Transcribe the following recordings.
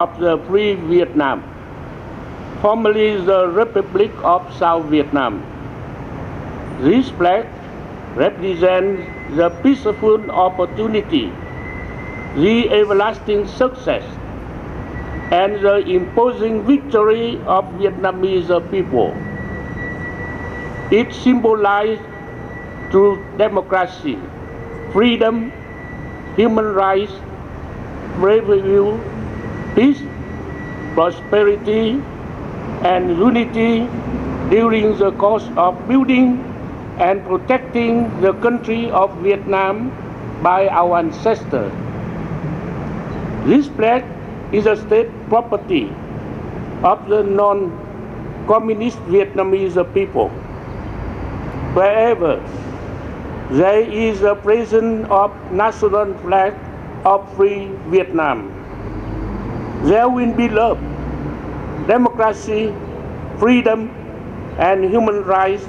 of the Free Vietnam, formerly the Republic of South Vietnam. This flag represents the peaceful opportunity, the everlasting success, and the imposing victory of Vietnamese people. It symbolizes true democracy, freedom, human rights, bravery, peace, prosperity, and unity during the course of building and protecting the country of Vietnam by our ancestors. This flag is a state property of the non-communist Vietnamese people. Wherever there is a presence of national flag of Free Vietnam, there will be love, democracy, freedom, and human rights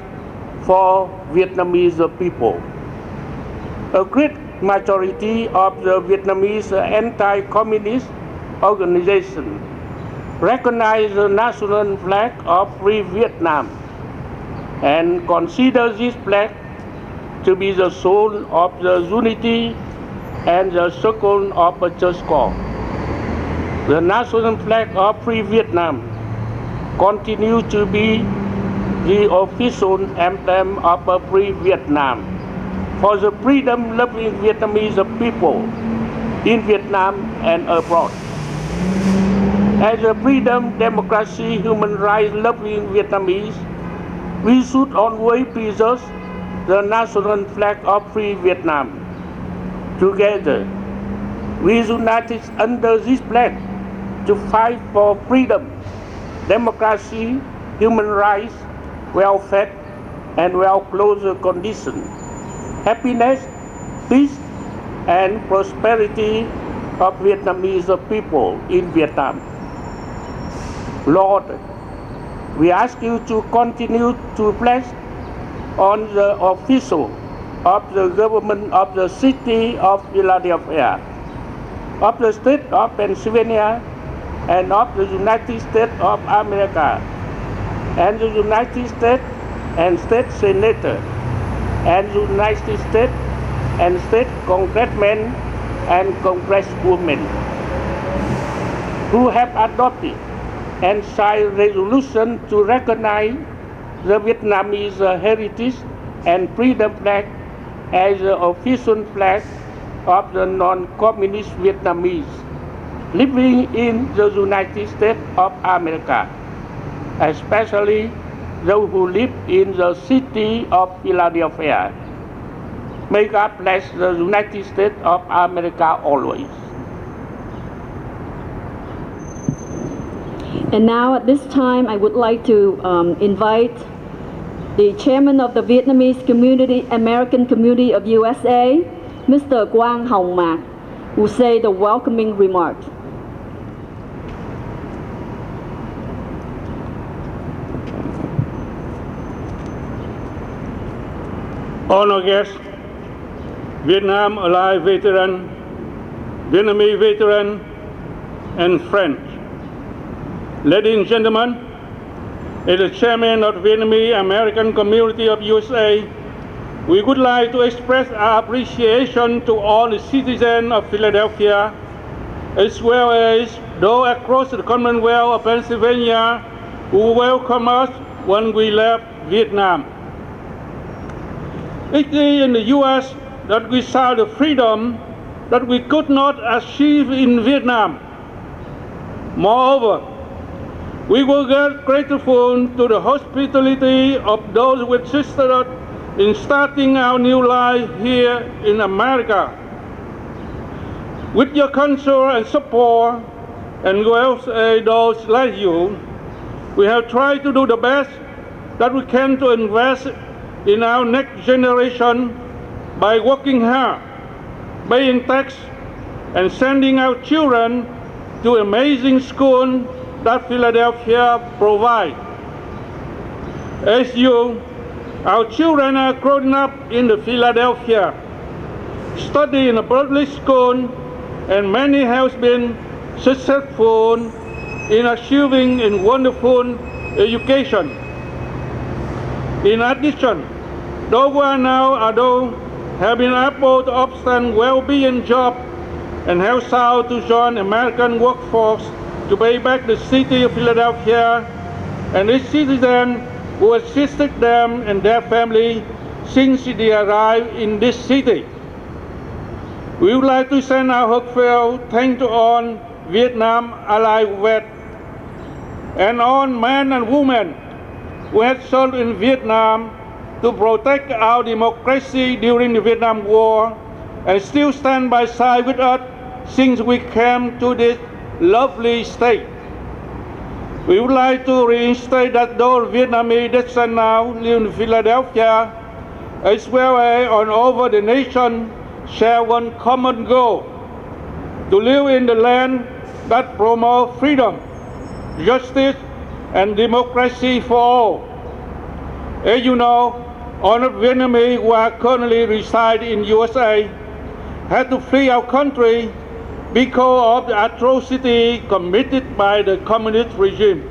for Vietnamese people. A great majority of the Vietnamese anti-communist organizations recognize the national flag of Free Vietnam and consider this flag to be the soul of the unity and the circle of a just cause. The national flag of Free Vietnam continues to be the official emblem of a Free Vietnam for the freedom-loving Vietnamese people in Vietnam and abroad. As a freedom, democracy, human rights-loving Vietnamese, we should always preserve the national flag of Free Vietnam. Together, we united under this flag to fight for freedom, democracy, human rights, welfare, and well-closer conditions, happiness, peace, and prosperity of Vietnamese people in Vietnam. Lord, we ask you to continue to bless on the officials of the government of the city of Philadelphia, of the state of Pennsylvania, and of the United States of America, and the United States and state senator, and the United States and state congressmen and congresswomen who have adopted and signed resolution to recognize the Vietnamese heritage and freedom flag as the official flag of the non-communist Vietnamese living in the United States of America, especially those who live in the city of Philadelphia. May God bless the United States of America always. And now at this time, I would like to invite the chairman of the Vietnamese community, American community of USA, Mr. Quang Hồng Mạc, who say the welcoming remarks. Honored guests, Vietnam Allied veteran, Vietnamese veteran, and friends. Ladies and gentlemen, as the chairman of the Vietnamese American Community of USA, we would like to express our appreciation to all the citizens of Philadelphia, as well as those across the Commonwealth of Pennsylvania who welcomed us when we left Vietnam. It is in the U.S. that we saw the freedom that we could not achieve in Vietnam. Moreover, we were grateful to the hospitality of those who assisted us in starting our new life here in America. With your counsel and support, and those like you, we have tried to do the best that we can to invest in our next generation by working hard, paying tax, and sending our children to amazing schools that Philadelphia provides. As you, our children are growing up in the Philadelphia, study in a public school, and many have been successful in achieving a wonderful education. In addition, those who are now adults have been able to obtain well-being jobs and have sought to join American workforce to pay back the city of Philadelphia and its citizens who assisted them and their family since they arrived in this city. We would like to send our heartfelt thanks to all Vietnam allied vets and all men and women who had served in Vietnam to protect our democracy during the Vietnam War and still stand by side with us since we came to this lovely state. We would like to reinstate that those Vietnamese that now live in Philadelphia, as well as all over the nation, share one common goal: to live in the land that promotes freedom, justice, and democracy for all. As you know, honored Vietnamese who are currently reside in USA had to flee our country because of the atrocity committed by the communist regime.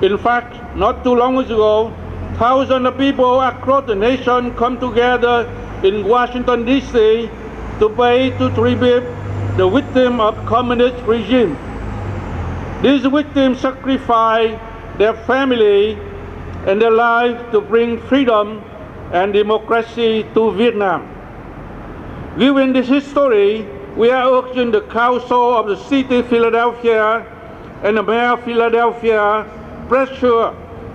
In fact, not too long ago, thousands of people across the nation come together in Washington, D.C. to pay tribute the victims of communist regime. These victims sacrificed their family and their lives to bring freedom and democracy to Vietnam. Given this history, we are urging the Council of the City of Philadelphia and the Mayor of Philadelphia pressure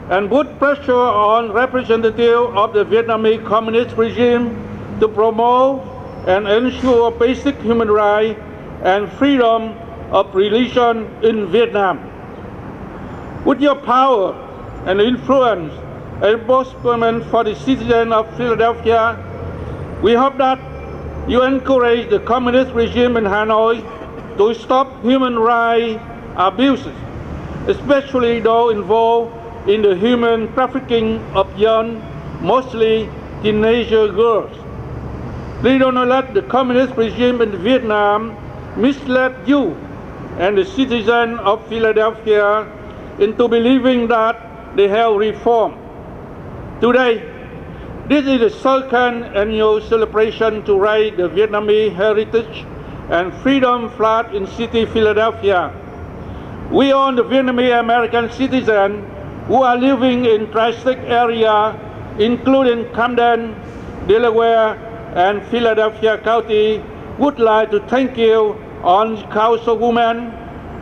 and put pressure on representatives of the Vietnamese communist regime to promote and ensure basic human rights and freedom of religion in Vietnam. With your power and influence and enforcement for the citizens of Philadelphia, we hope that you encourage the communist regime in Hanoi to stop human rights abuses, especially those involved in the human trafficking of young, mostly teenager girls. Please do not let the communist regime in Vietnam mislead you and the citizens of Philadelphia into believing that they have reformed. Today, this is the second annual celebration to raise the Vietnamese heritage and freedom flag in city Philadelphia. We are the Vietnamese American citizens who are living in tri-state area, including Camden, Delaware, and Philadelphia County, would like to thank you on councilwoman,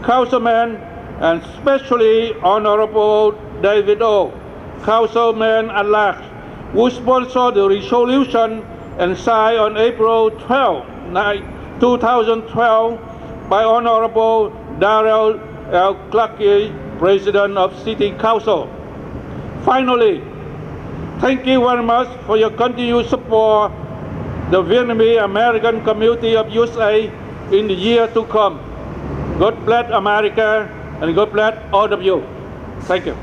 councilman, and especially Honorable David O., councilman at large, who sponsored the resolution and signed on April 12, 2012 by Honorable Darrell L. Clarke, President of City Council. Finally, thank you very much for your continued support the Vietnamese American community of USA in the year to come. God bless America and God bless all of you. Thank you.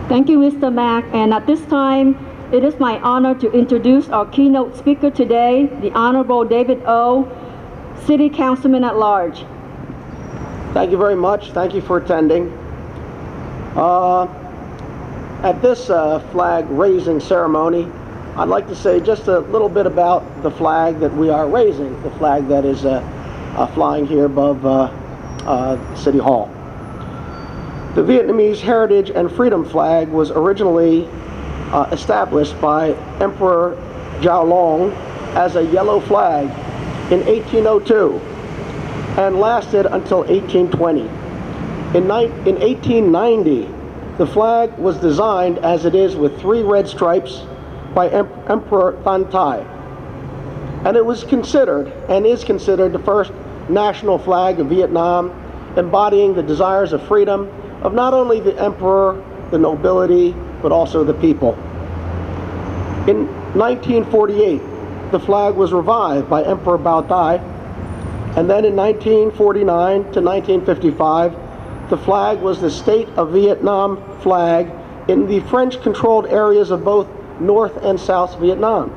Thank you, Mr. Mack. And at this time, it is my honor to introduce our keynote speaker today, the Honorable David O., City Councilman at Large. Thank you very much. Thank you for attending. At this flag raising ceremony, I'd like to say just a little bit about the flag that we are raising, the flag that is flying here above City Hall. The Vietnamese Heritage and Freedom flag was originally established by Emperor Giao Long as a yellow flag in 1802 and lasted until 1820. In 1890, the flag was designed as it is with 3 red stripes by Emperor Thanh Thai. And it was considered, and is considered, the first national flag of Vietnam, embodying the desires of freedom of not only the emperor, the nobility, but also the people. In 1948, the flag was revived by Emperor Bao Thai, and then in 1949 to 1955, the flag was the State of Vietnam flag in the French-controlled areas of both North and South Vietnam.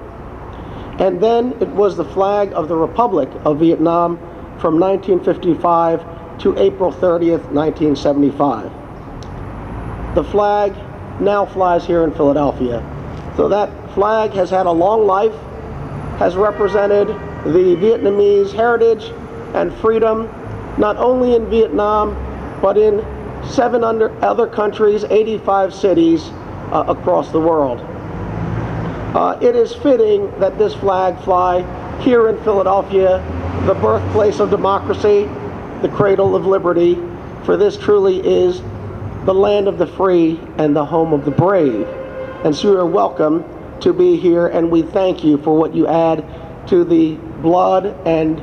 and then it was the flag of the Republic of Vietnam from 1955 to April 30th, 1975. The flag now flies here in Philadelphia. So that flag has had a long life, has represented the Vietnamese heritage and freedom, not only in Vietnam, but in 7 other countries, 85 cities across the world. It is fitting that this flag fly here in Philadelphia, the birthplace of democracy, the cradle of liberty, for this truly is the land of the free and the home of the brave. And so you are welcome to be here, and we thank you for what you add to the blood and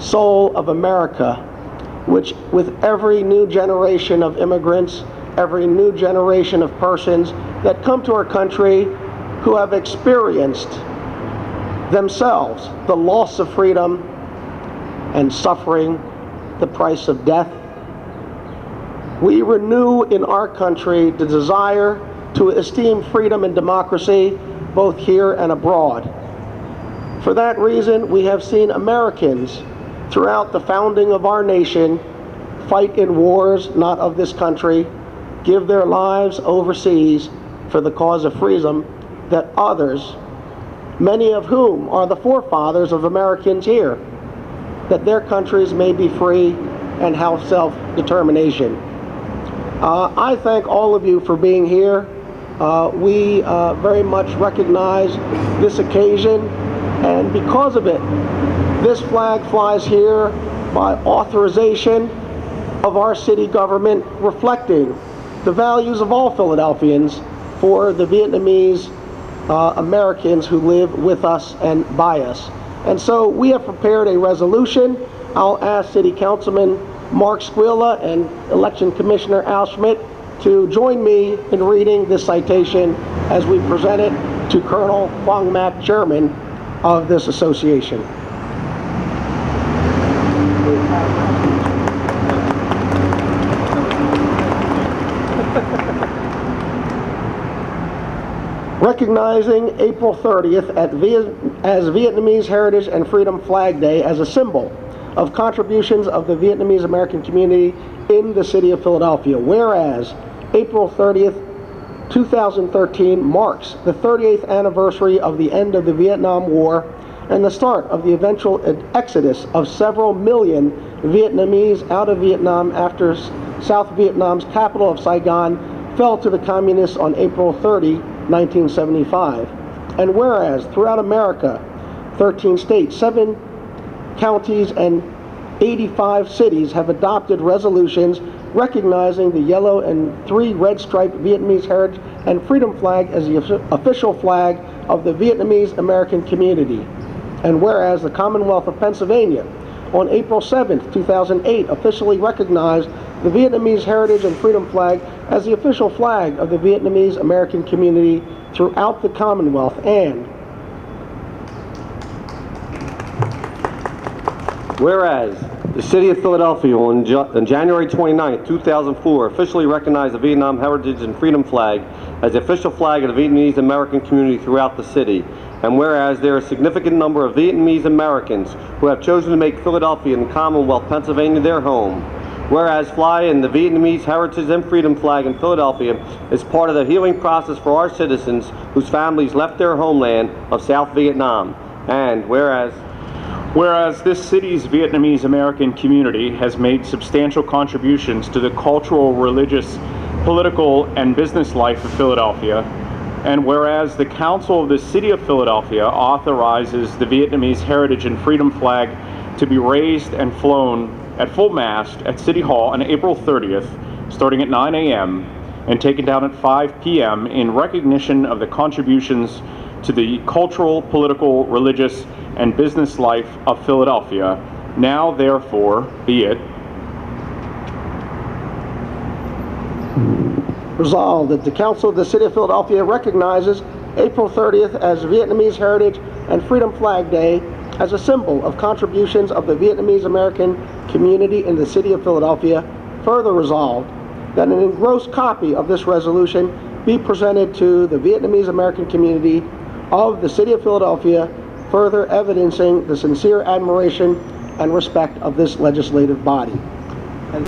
soul of America, which with every new generation of immigrants, every new generation of persons that come to our country who have experienced themselves the loss of freedom and suffering the price of death, we renew in our country the desire to esteem freedom and democracy both here and abroad. For that reason, we have seen Americans throughout the founding of our nation fight in wars not of this country, give their lives overseas for the cause of freedom, that others, many of whom are the forefathers of Americans here, that their countries may be free and have self-determination. I thank all of you for being here. We very much recognize this occasion, and because of it, this flag flies here by authorization of our city government, reflecting the values of all Philadelphians for the Vietnamese Americans who live with us and by us. And so we have prepared a resolution. I'll ask City Councilman Mark Squilla and Election Commissioner Al Schmidt to join me in reading this citation as we present it to Colonel Quang Mac, Chairman of this association. Recognizing April 30th as Vietnamese Heritage and Freedom Flag Day as a symbol of contributions of the Vietnamese American community in the city of Philadelphia. Whereas April 30th, 2013 marks the 38th anniversary of the end of the Vietnam War and the start of the eventual exodus of several million Vietnamese out of Vietnam after South Vietnam's capital of Saigon fell to the communists on April 30, 1975. And whereas throughout America, 13 states, 7 counties, and 85 cities have adopted resolutions recognizing the yellow and 3 red striped Vietnamese Heritage and Freedom Flag as the official flag of the Vietnamese American community. And whereas the Commonwealth of Pennsylvania on April 7th, 2008 officially recognized the Vietnamese Heritage and Freedom Flag as the official flag of the Vietnamese American community throughout the Commonwealth. And whereas the City of Philadelphia on January 29, 2004 officially recognized the Vietnam Heritage and Freedom Flag as the official flag of the Vietnamese American community throughout the city. And whereas there are a significant number of Vietnamese Americans who have chosen to make Philadelphia and the Commonwealth, Pennsylvania their home. Whereas flying the Vietnamese Heritage and Freedom Flag in Philadelphia is part of the healing process for our citizens whose families left their homeland of South Vietnam. And whereas this city's Vietnamese American community has made substantial contributions to the cultural, religious, political, and business life of Philadelphia, and whereas the Council of the City of Philadelphia authorizes the Vietnamese Heritage and Freedom Flag to be raised and flown at full mast at City Hall on April 30th, starting at 9 a.m. and taken down at 5 p.m. in recognition of the contributions to the cultural, political, religious, and business life of Philadelphia. Now, therefore, be it resolved that the Council of the City of Philadelphia recognizes April 30th as Vietnamese Heritage and Freedom Flag Day as a symbol of contributions of the Vietnamese American community in the City of Philadelphia. Further resolved that an engrossed copy of this resolution be presented to the Vietnamese American community of the City of Philadelphia further evidencing the sincere admiration and respect of this legislative body.